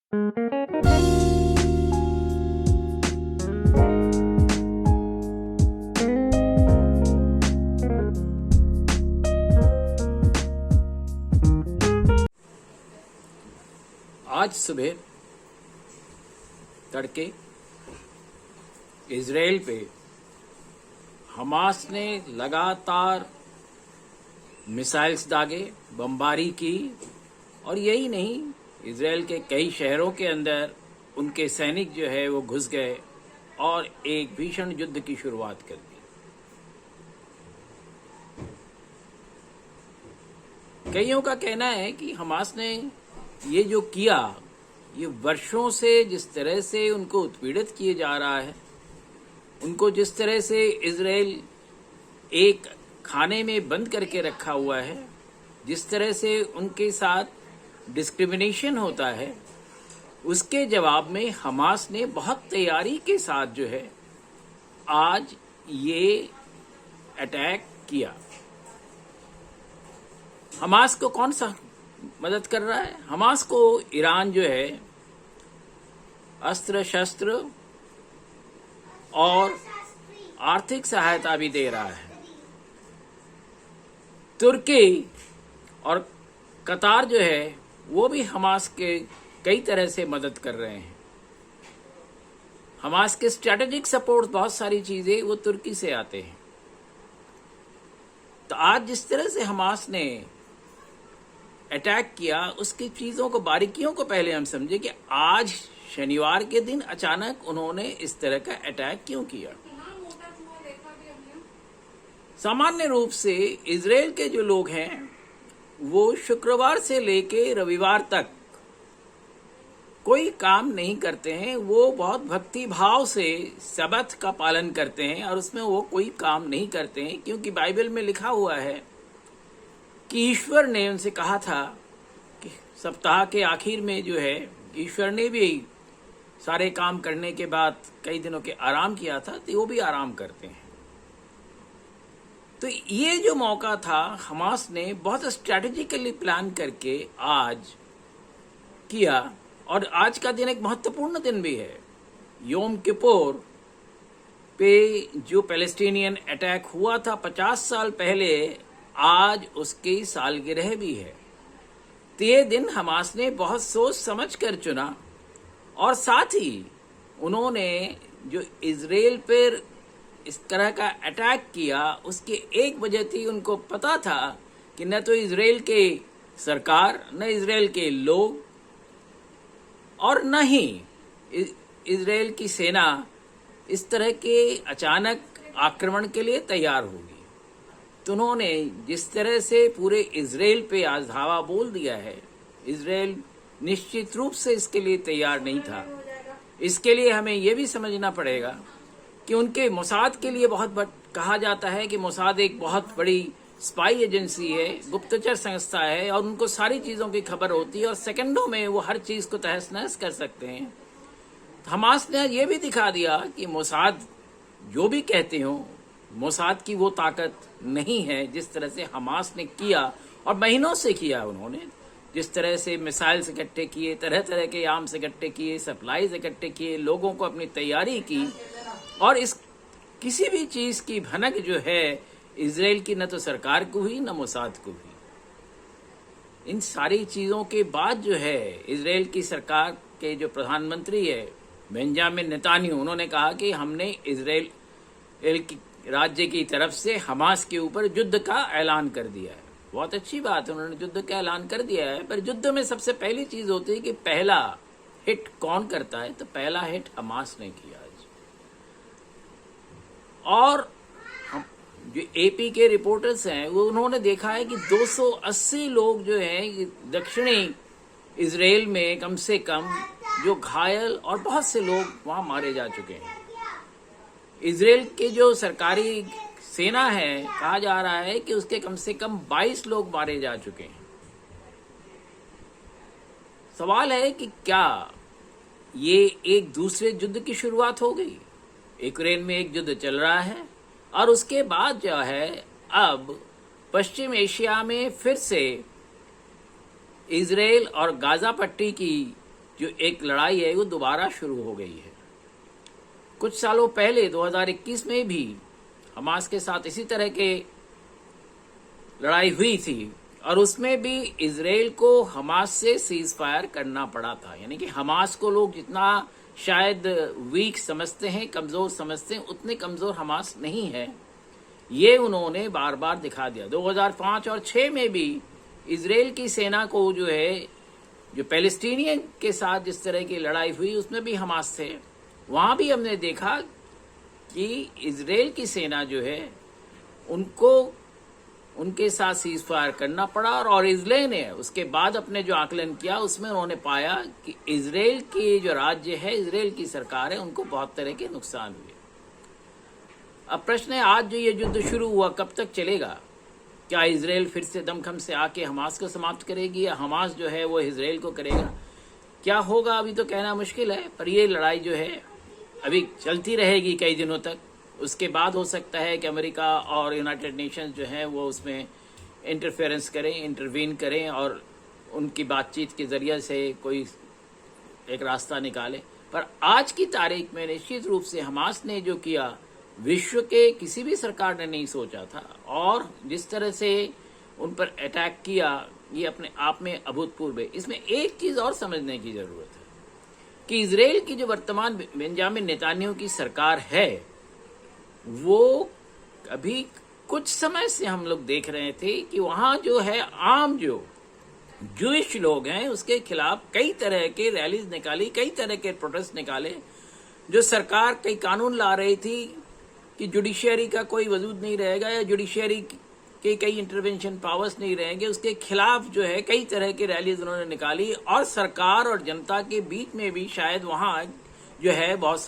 आज सुबह तड़के इजराइल पे हमास ने लगातार मिसाइल्स दागे, बमबारी की, और यही नहीं, इजराइल के कई शहरों के अंदर उनके सैनिक जो है वो घुस गए और एक भीषण युद्ध की शुरुआत कर दी। कईयों का कहना है कि हमास ने ये जो किया, ये वर्षों से जिस तरह से उनको उत्पीड़ित किए जा रहा है, उनको जिस तरह से इजराइल एक खाने में बंद करके रखा हुआ है, जिस तरह से उनके साथ डिस्क्रिमिनेशन होता है, उसके जवाब में हमास ने बहुत तैयारी के साथ जो है आज ये अटैक किया। हमास को कौन सा मदद कर रहा है? हमास को ईरान जो है अस्त्र शस्त्र और आर्थिक सहायता भी दे रहा है। तुर्की और कतार जो है वो भी हमास के कई तरह से मदद कर रहे हैं। हमास के स्ट्रेटेजिक सपोर्ट, बहुत सारी चीजें वो तुर्की से आते हैं। तो आज जिस तरह से हमास ने अटैक किया, उसकी चीजों को, बारीकियों को पहले हम समझे कि आज शनिवार के दिन अचानक उन्होंने इस तरह का अटैक क्यों किया। सामान्य रूप से इजराइल के जो लोग हैं वो शुक्रवार से लेके रविवार तक कोई काम नहीं करते हैं। वो बहुत भक्ति भाव से सबत का पालन करते हैं और उसमें वो कोई काम नहीं करते हैं, क्योंकि बाइबल में लिखा हुआ है कि ईश्वर ने उनसे कहा था कि सप्ताह के आखिर में जो है ईश्वर ने भी सारे काम करने के बाद कई दिनों के आराम किया था, तो वो भी आराम करते हैं। तो ये जो मौका था, हमास ने बहुत स्ट्रैटेजिकली प्लान करके आज किया, और आज का दिन एक महत्वपूर्ण दिन भी है। योम किपुर पे जो पैलेस्टीनियन अटैक हुआ था 50 साल पहले, आज उसकी सालगिरह भी है। तो ये दिन हमास ने बहुत सोच समझ कर चुना, और साथ ही उन्होंने जो इजराइल पर इस तरह का अटैक किया, उसकी एक वजह थी, उनको पता था कि न तो इजराइल के सरकार, न इजराइल के लोग, और न ही इजराइल की सेना इस तरह के अचानक आक्रमण के लिए तैयार होगी। तो उन्होंने जिस तरह से पूरे इजराइल पे आज धावा बोल दिया है, इजराइल निश्चित रूप से इसके लिए तैयार नहीं था। इसके लिए हमें यह भी समझना पड़ेगा कि उनके मोसाद के लिए बहुत कहा जाता है कि मोसाद एक बहुत बड़ी स्पाई एजेंसी है, गुप्तचर संस्था है, और उनको सारी चीजों की खबर होती है और सेकंडों में वो हर चीज को तहस नहस कर सकते हैं। हमास ने ये भी दिखा दिया कि मोसाद जो भी कहते हो, मोसाद की वो ताकत नहीं है जिस तरह से हमास ने किया, और महीनों से किया उन्होंने। जिस तरह से मिसाइल्स इकट्ठे किए, तरह तरह के आर्म्स इकट्ठे किए, सप्लाईज इकट्ठे किए, लोगों को अपनी तैयारी की, और इस किसी भी चीज की भनक जो है इजराइल की न तो सरकार को हुई, न मोसाद को हुई। इन सारी चीजों के बाद जो है इजराइल की सरकार के जो प्रधानमंत्री है बेंजामिन नेतान्याहू, उन्होंने कहा कि हमने इजराइल की राज्य की तरफ से हमास के ऊपर युद्ध का ऐलान कर दिया है। बहुत अच्छी बात है, उन्होंने युद्ध का ऐलान कर दिया है, पर युद्ध में सबसे पहली चीज होती है कि पहला हिट कौन करता है। तो पहला हिट हमास ने किया आज। और जो एपी के रिपोर्टर्स हैं वो उन्होंने देखा है कि 280 लोग जो हैं दक्षिणी इजराइल में कम से कम जो घायल, और बहुत से लोग वहां मारे जा चुके हैं। इजराइल के जो सरकारी सेना है, कहा जा रहा है कि उसके कम से कम 22 लोग मारे जा चुके हैं। सवाल है कि क्या ये एक दूसरे युद्ध की शुरुआत हो गई? यूक्रेन में एक युद्ध चल रहा है, और उसके बाद जो है अब पश्चिम एशिया में फिर से इजराइल और गाजा पट्टी की जो एक लड़ाई है वो दोबारा शुरू हो गई है। कुछ सालों पहले 2021 में भी हमास के साथ इसी तरह के लड़ाई हुई थी और उसमें भी इजराइल को हमास से सीज फायर करना पड़ा था। यानी कि हमास को लोग जितना शायद वीक समझते हैं, कमजोर समझते हैं, उतने कमजोर हमास नहीं है, ये उन्होंने बार बार दिखा दिया। 2005 और 6 में भी इजराइल की सेना को जो है, जो पैलेस्टीनियन के साथ जिस तरह की लड़ाई हुई उसमें भी हमास थे। वहां भी हमने देखा कि इजराइल की सेना जो है उनको उनके साथ सीज फायर करना पड़ा और इजराइल ने उसके बाद अपने जो आकलन किया उसमें उन्होंने पाया कि इजराइल की जो राज्य है, इजराइल की सरकार है, उनको बहुत तरह के नुकसान हुए। अब प्रश्न है, आज जो ये युद्ध शुरू हुआ कब तक चलेगा? क्या इजराइल फिर से दमखम से आके हमास को समाप्त करेगी या हमास जो है वो इजराइल को करेगा? क्या होगा अभी तो कहना मुश्किल है, पर ये लड़ाई जो है अभी चलती रहेगी कई दिनों तक। उसके बाद हो सकता है कि अमेरिका और यूनाइटेड नेशंस जो है वो उसमें इंटरफेरेंस करें, इंटरवीन करें और उनकी बातचीत के जरिए से कोई एक रास्ता निकाले। पर आज की तारीख में निश्चित रूप से हमास ने जो किया विश्व के किसी भी सरकार ने नहीं सोचा था, और जिस तरह से उन पर अटैक किया ये अपने आप में अभूतपूर्व है। इसमें एक चीज और समझने की जरूरत है कि इजराइल की जो वर्तमान बेंजामिन नेतान्याहू की सरकार है वो अभी कुछ समय से हम लोग देख रहे थे कि वहां जो है आम जो जूइश लोग हैं उसके खिलाफ कई तरह के रैलीज निकाली, कई तरह के प्रोटेस्ट निकाले। जो सरकार कई कानून ला रही थी कि जुडिशियरी का कोई वजूद नहीं रहेगा या जुडिशियरी के कई इंटरवेंशन पावर्स नहीं रहेंगे, उसके खिलाफ जो है कई तरह की रैलीज उन्होंने निकाली और सरकार और जनता के बीच में भी शायद वहां जो है बहुत